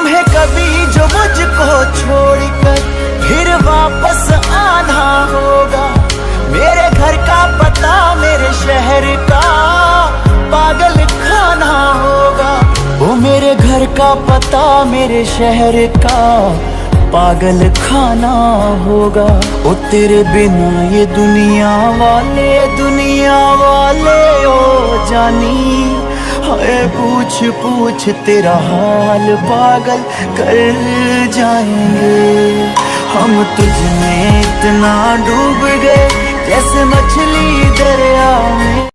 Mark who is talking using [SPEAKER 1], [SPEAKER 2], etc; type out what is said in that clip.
[SPEAKER 1] तुम्हें कभी जो मुझको छोड़कर फिर वापस आना होगा। मेरे घर का पता मेरे शहर का पागल खाना होगा। वो मेरे घर का पता मेरे शहर का पागल खाना होगा। ओ तेरे बिना ये दुनिया वाले ओ जानी, हाय पूछ पूछ तेरा हाल पागल कर जाएंगे। हम तुझ में इतना डूब गए जैसे मछली दरिया में।